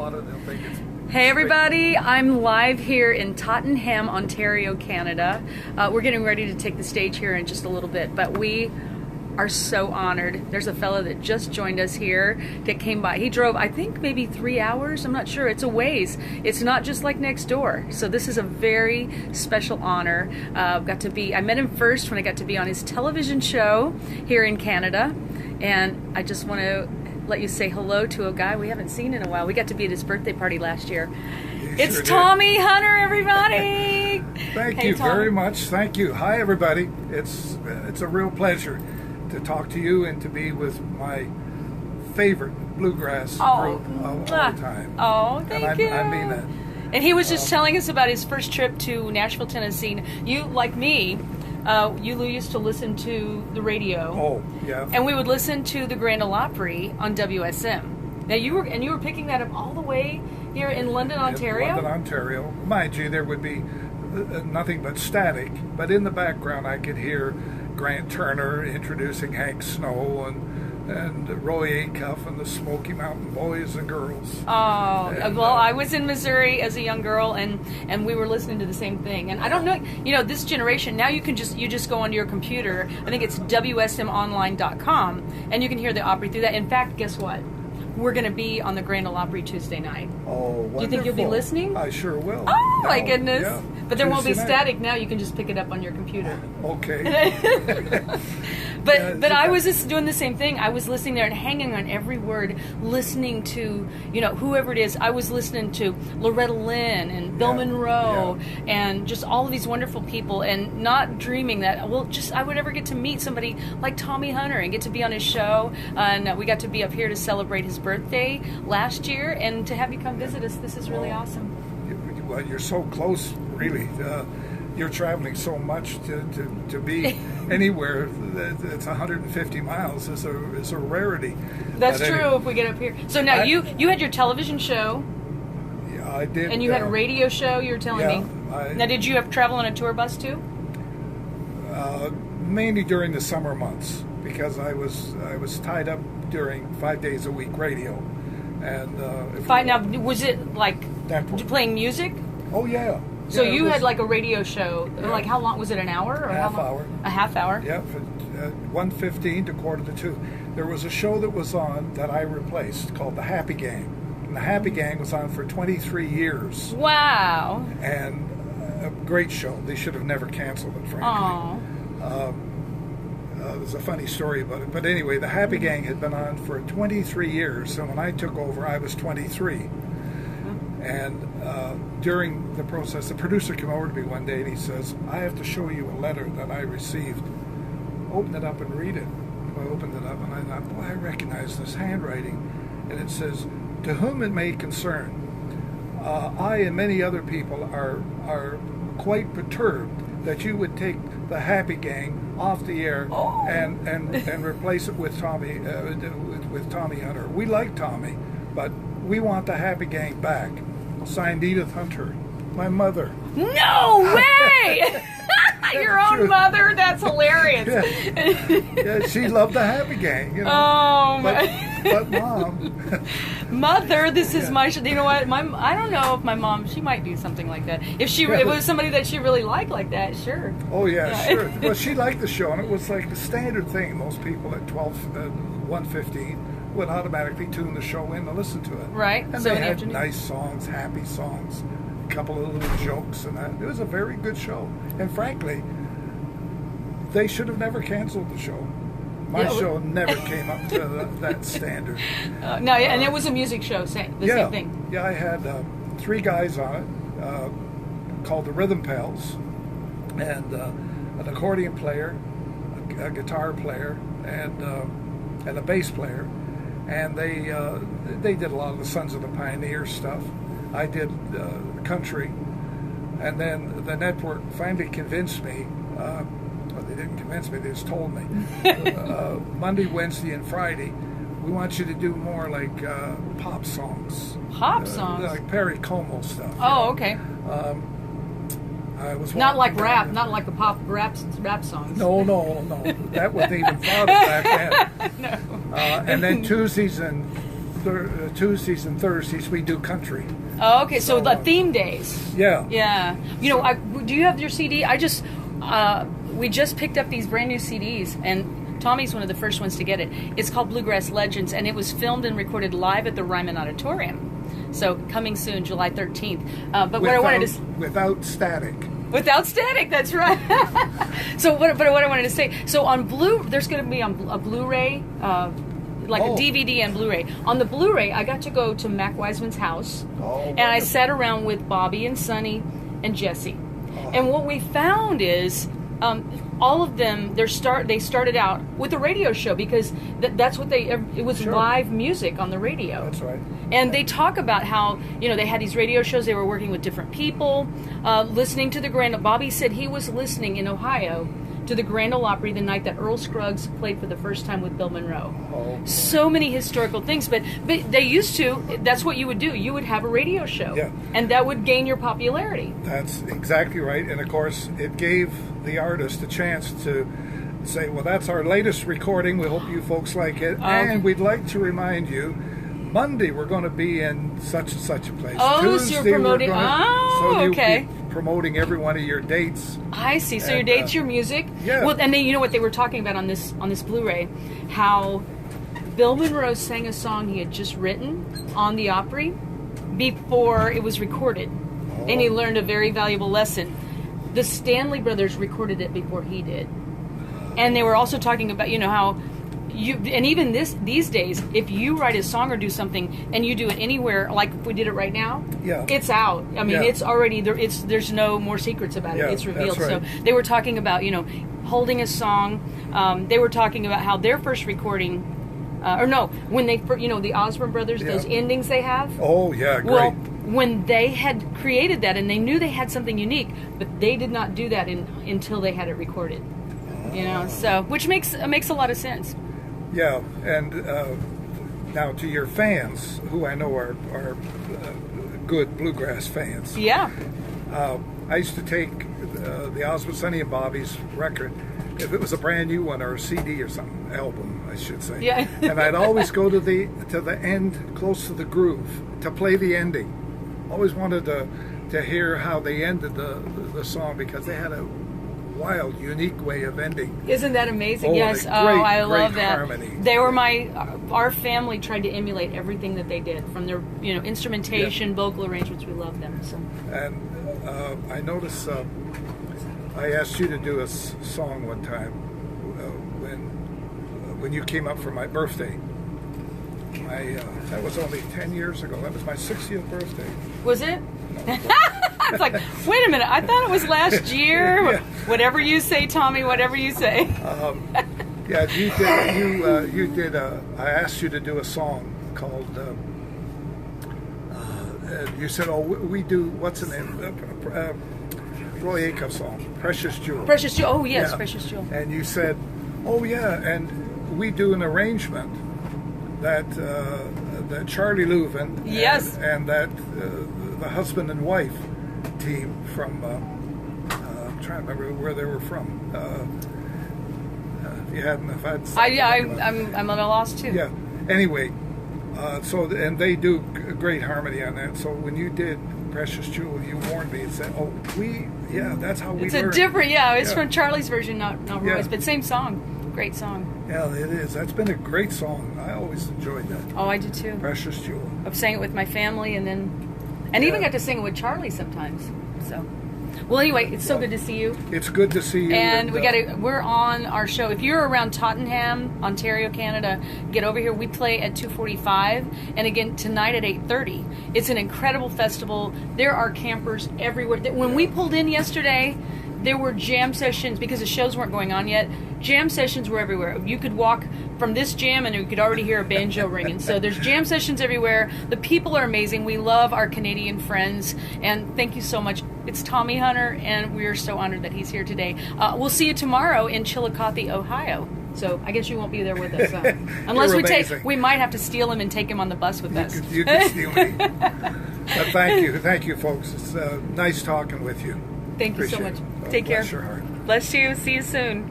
lot of them think it's... Hey everybody, I'm live here in Tottenham, Ontario, Canada. We're getting ready to take the stage here in just a little bit, but we are so honored. There's a fellow that just joined us here that came by. He drove, I think, maybe 3 hours. I'm not sure. It's a ways. It's not just like next door. So this is a very special honor. I met him first when I got to be on his television show here in Canada. And I just want to let you say hello to a guy we haven't seen in a while. We got to be at his birthday party last year. It's Tommy Hunter, everybody. Thank you very much. Thank you. Hi, everybody. It's a real pleasure to talk to you and to be with my favorite bluegrass group of all time. Oh, thank you. I mean that. And he was just telling us about his first trip to Nashville, Tennessee. You, like me, you used to listen to the radio. Oh, yeah. And we would listen to the Grand Ole Opry on WSM. Now you were picking that up all the way here in London, Ontario. London, Ontario. Mind you, there would be nothing but static, but in the background I could hear Grant Turner introducing Hank Snow and Roy Acuff and the Smoky Mountain Boys and Girls. Oh, well, I was in Missouri as a young girl, and we were listening to the same thing. And I don't know, this generation, now you just go onto your computer. I think it's WSMonline.com, and you can hear the Opry through that. In fact, guess what? We're going to be on the Grand Ole Opry Tuesday night. Oh, wonderful. Do you think you'll be listening? I sure will. Oh, my goodness. Yeah. But there won't be static now. You can just pick it up on your computer. Okay. But I was just doing the same thing. I was listening there and hanging on every word, listening to, whoever it is. I was listening to Loretta Lynn and Bill Monroe and just all of these wonderful people, and not dreaming that, I would ever get to meet somebody like Tommy Hunter and get to be on his show. And we got to be up here to celebrate his birthday last year, and to have you come visit us, this is really awesome. Well, you're so close, really. You're traveling so much to be anywhere that's 150 miles is a rarity. That's true if we get up here. So now you had your television show. Yeah, I did. And you had a radio show, you were telling me. Now, did you have travel on a tour bus too? Mainly during the summer months, because I was tied up during 5 days a week radio. And now, was it like playing music? Oh, yeah. So you had like a radio show, like how long, was it an hour? Or half hour. A half hour? Yeah, from 1:15 to 1:45. There was a show that was on that I replaced called The Happy Gang. And The Happy Gang was on for 23 years. Wow. And a great show. They should have never canceled it, frankly. There's a funny story about it. But anyway, The Happy Gang had been on for 23 years. And when I took over, I was 23. And during the process, the producer came over to me one day and he says, I have to show you a letter that I received. Open it up and read it. So I opened it up and I thought, boy, I recognize this handwriting. And it says, to whom it may concern, I and many other people are quite perturbed that you would take the Happy Gang off the air and replace it with Tommy Hunter. We like Tommy, but we want the Happy Gang back. Signed, Edith Hunter, my mother. No way! Your own mother? That's hilarious. Yeah, she loved the Happy Gang. Oh, but Mom. Mother, this is my. You know what? I don't know if my mom. She might do something like that. If it was somebody that she really liked like that, sure. Oh yeah, sure. Well, she liked the show, and it was like the standard thing. Most people at 1:15 would automatically tune the show in to listen to it. Right. And they had nice songs, happy songs, a couple of little jokes, and that. It was a very good show. And frankly, they should have never canceled the show. My show never came up to that standard. And it was a music show, same thing. Yeah, I had 3 guys on it called the Rhythm Pals, and an accordion player, a guitar player, and a bass player. And they did a lot of the Sons of the Pioneer stuff. I did country. And then the network finally convinced me, they didn't convince me, they just told me, Monday, Wednesday, and Friday, we want you to do more like pop songs. Pop songs? Like Perry Como stuff. Oh, okay. I was not like rap, not like the pop rap songs. No. That wasn't even thought of back then. No. And then Tuesdays and Tuesdays and Thursdays we do country. Oh, okay. So the theme days. Yeah. Yeah. You know, do you have your CD? We just picked up these brand new CDs, and Tommy's one of the first ones to get it. It's called Bluegrass Legends, and it was filmed and recorded live at the Ryman Auditorium. So coming soon, July 13th. But what I wanted to without static. Without static, that's right. What I wanted to say. So on there's going to be on a Blu-ray, like a DVD and Blu-ray. On the Blu-ray, I got to go to Mac Wiseman's house, and I sat around with Bobby and Sonny and Jesse. And what we found is all of them they started out with a radio show, because that's what it was live music on the radio. That's right. And they talk about how, you know, they had these radio shows, they were working with different people, listening to the Bobby said he was listening in Ohio to the Grand Ole Opry the night that Earl Scruggs played for the first time with Bill Monroe. So many historical things, but they used to, that's what you would do. You would have a radio show, and that would gain your popularity. That's exactly right. And of course, it gave the artist a chance to say, well, that's our latest recording. We hope you folks like it. And we'd like to remind you, Monday we're going to be in such and such a place. Tuesday, so you're promoting. Okay. Promoting every one of your dates. I see. So your dates, your music. Yeah. Well, and then you know what they were talking about on this Blu-ray, how Bill Monroe sang a song he had just written on the Opry before it was recorded, and he learned a very valuable lesson. The Stanley Brothers recorded it before he did, and they were also talking about, you know, how and even these days, if you write a song or do something and you do it anywhere, like we did it right now, it's out. I mean, it's already there. There's no more secrets about it. It's revealed. That's right. So they were talking about, you know, holding a song. They were talking about how their first recording, when they, you know, the Osborne Brothers, those endings they have. Oh yeah, great. Well, when they had created that and they knew they had something unique, but they did not do that until they had it recorded. You know, so which makes a lot of sense. Yeah, and now to your fans, who I know are good bluegrass fans. Yeah. I used to take the Osmond, Sonny and Bobby's record, if it was a brand new one or a CD or something, album, I should say. Yeah. And I'd always go to the end, close to the groove, to play the ending. Always wanted to hear how they ended the song, because they had a wild, unique way of ending. Isn't that amazing? Yes. I love that. Harmony. They were our family tried to emulate everything that they did, from their, you know, instrumentation, vocal arrangements. We love them. So. And I noticed I asked you to do a song one time when you came up for my birthday. That was only 10 years ago. That was my 60th birthday. Was it? No. It's like, wait a minute, I thought it was last year. Whatever you say, Tommy, whatever you say. Yeah, you did. I asked you to do a song called. You said, "Oh, we do." What's the name? Roy Acuff song, "Precious Jewel." Precious Jewel. Oh yes, yeah. Precious Jewel. And you said, "Oh yeah," and we do an arrangement that Charlie Louvin. Yes. And that the husband and wife team from. I'm trying to remember where they were from. I'm at a loss too. Yeah. Anyway, and they do great harmony on that. So when you did Precious Jewel, you warned me and said, "Oh, that's how we." It's learned. A different, It's from Charlie's version, not Roy's, but same song. Great song. Yeah, it is. That's been a great song. I always enjoyed that. Oh, I did too. Precious Jewel. I've sang it with my family, and even got to sing it with Charlie sometimes. So. Well, anyway, it's so good to see you. It's good to see you. And we're on our show. If you're around Tottenham, Ontario, Canada, get over here. We play at 2:45, and again tonight at 8:30. It's an incredible festival. There are campers everywhere. When we pulled in yesterday, there were jam sessions because the shows weren't going on yet. Jam sessions were everywhere. You could walk from this jam and you could already hear a banjo ringing. So there's jam sessions everywhere. The people are amazing. We love our Canadian friends, and thank you so much. It's Tommy Hunter, and we are so honored that he's here today. We'll see you tomorrow in Chillicothe, Ohio. So I guess you won't be there with us, unless we might have to steal him and take him on the bus with us. You can steal me. But thank you, folks. It's nice talking with you. Thank you so much. Take care. Bless your heart. Bless you. See you soon.